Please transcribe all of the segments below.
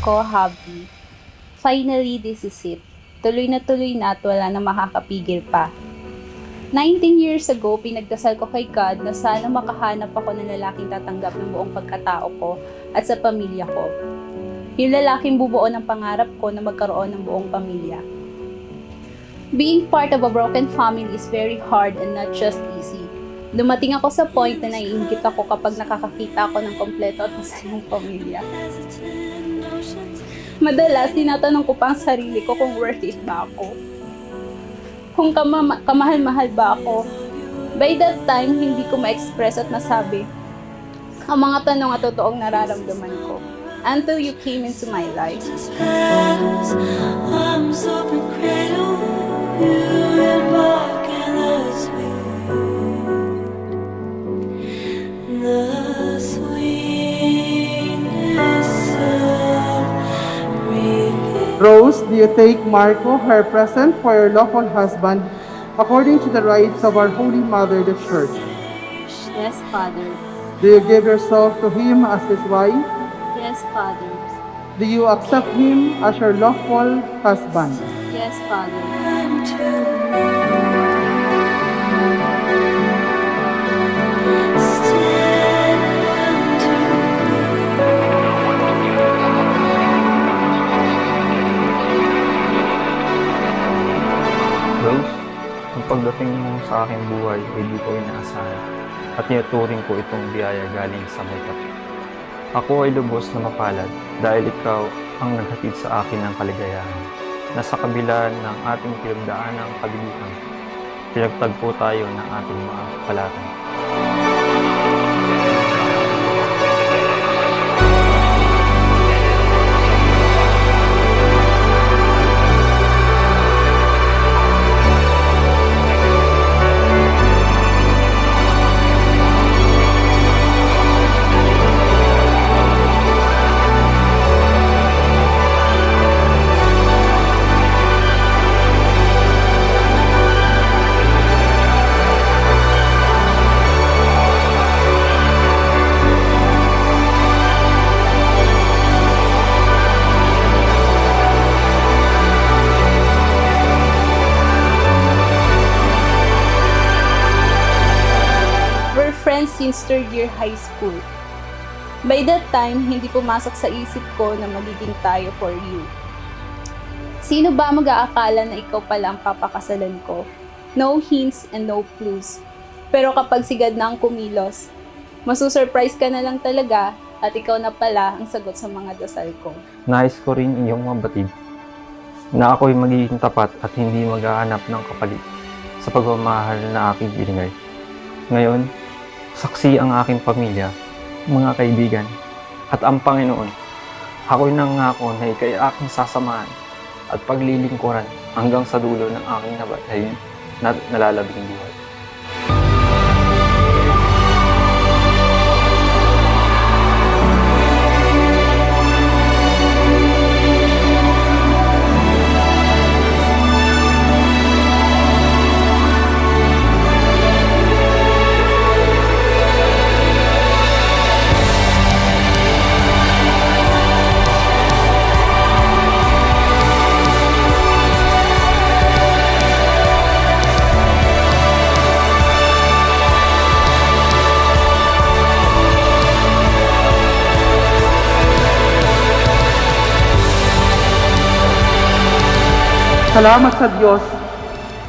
ko, Habi. Finally, this is it. Tuloy na at wala na makakapigil pa. 19 years ago, pinagdasal ko kay God na sana makahanap ako ng lalaking tatanggap ng buong pagkatao ko at sa pamilya ko. Yung lalaking bubuo ng pangarap ko na magkaroon ng buong pamilya. Being part of a broken family is very hard and not just easy. Dumating ako sa point na naiinggit ako kapag nakakakita ako ng kompleto at masayang pamilya. Madalas, tinatanong ko pa ang sarili ko kung worth it ba ako. Kung kamahal-mahal ba ako. By that time, hindi ko ma-express at nasabi ang mga tanong at totoong nararamdaman ko. Until you came into my life. Rose, do you take Marco, her present, for your lawful husband, according to the rites of our Holy Mother, the Church? Yes, Father. Do you give yourself to him as his wife? Yes, Father. Do you accept him as your lawful husband? Yes, Father. Rose, ang pagdating mo sa aking buhay ay di ko inaasahan at tinuturing ko itong biyaya galing sa may kapit. Ako ay lubos na mapalad dahil ikaw ang naghatid sa akin ng kaligayahan na sa kabila ng ating pinagdaanang kabilitan, pinagtagpo tayo ng ating mga kapalatan. We're friends since third year high school. By that time, hindi pumasok sa isip ko na magiging tayo for you. Sino ba mag-aakala na ikaw pala ang papakasalan ko? No hints and no clues. Pero kapag sigad na ang kumilos, masusurprise ka na lang talaga at ikaw na pala ang sagot sa mga dasal ko. Nais ko rin iyong mabatid na ako'y magiging tapat at hindi maghahanap ng kapalit sa pagmamahal na aking binigay. Ngayon, saksi ang aking pamilya, mga kaibigan, at ang Panginoon. Ako'y nangako na ika'y aking sasamahan at paglilingkuran hanggang sa dulo ng aking nalalabing buhay. Salamat sa Diyos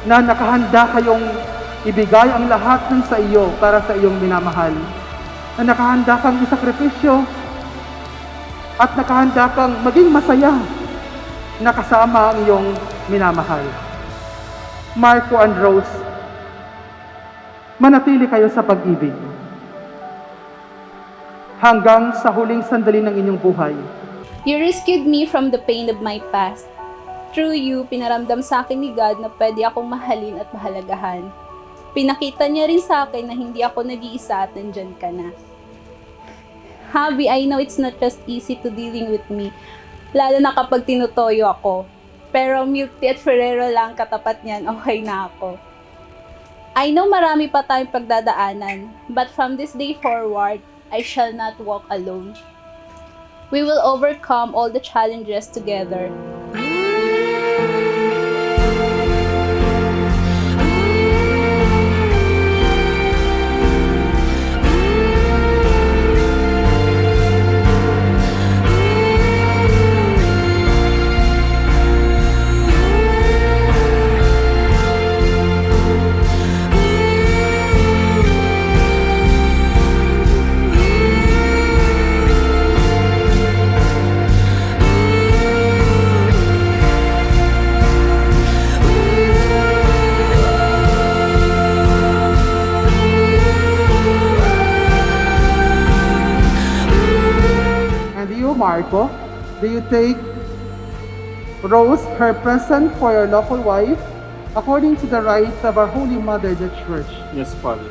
na nakahanda kayong ibigay ang lahat ng sa iyo para sa iyong minamahal. Na nakahanda kang isakripisyo at nakahanda kang maging masaya na kasama ang iyong minamahal. Marco and Rose, manatili kayo sa pag-ibig hanggang sa huling sandali ng inyong buhay. You rescued me from the pain of my past. Through you, pinaramdam sa akin ni God na pwede akong mahalin at mahalagahan. Pinakita niya rin sa akin na hindi ako nag-iisa at nandyan ka na. Habi, I know it's not just easy to dealing with me, lalo na kapag tinutoyo ako. Pero milk tea at Ferrero lang katapat niyan, okay na ako. I know marami pa tayong pagdadaanan, but from this day forward, I shall not walk alone. We will overcome all the challenges together. And you, Marco, do you take Rose, her present for your lawful wife, according to the rites of our Holy Mother, the Church? Yes, Father.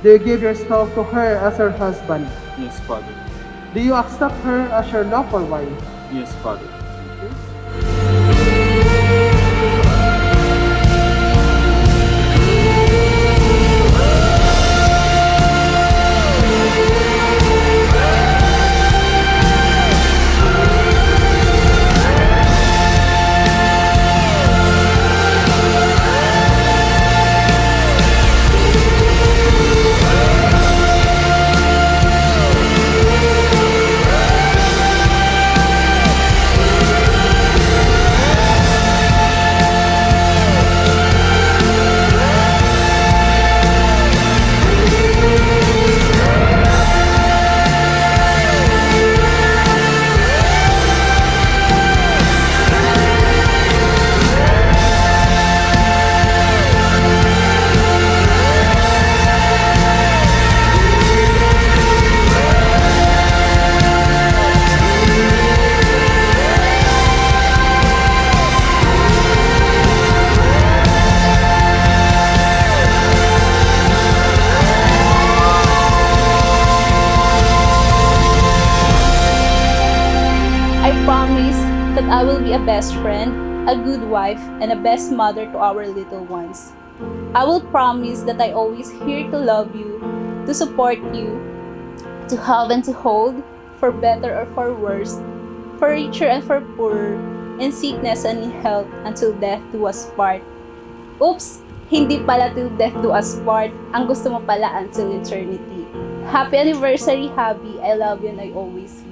Do you give yourself to her as her husband? Yes, Father. Do you accept her as your lawful wife? Yes, Father. I promise that I will be a best friend, a good wife, and a best mother to our little ones. I will promise that I always here to love you, to support you, to have and to hold, for better or for worse, for richer and for poorer, in sickness and in health, until death do us part. Oops! Hindi pala till death do us part. Ang gusto mo pala until eternity. Happy anniversary, Habi. I love you and I always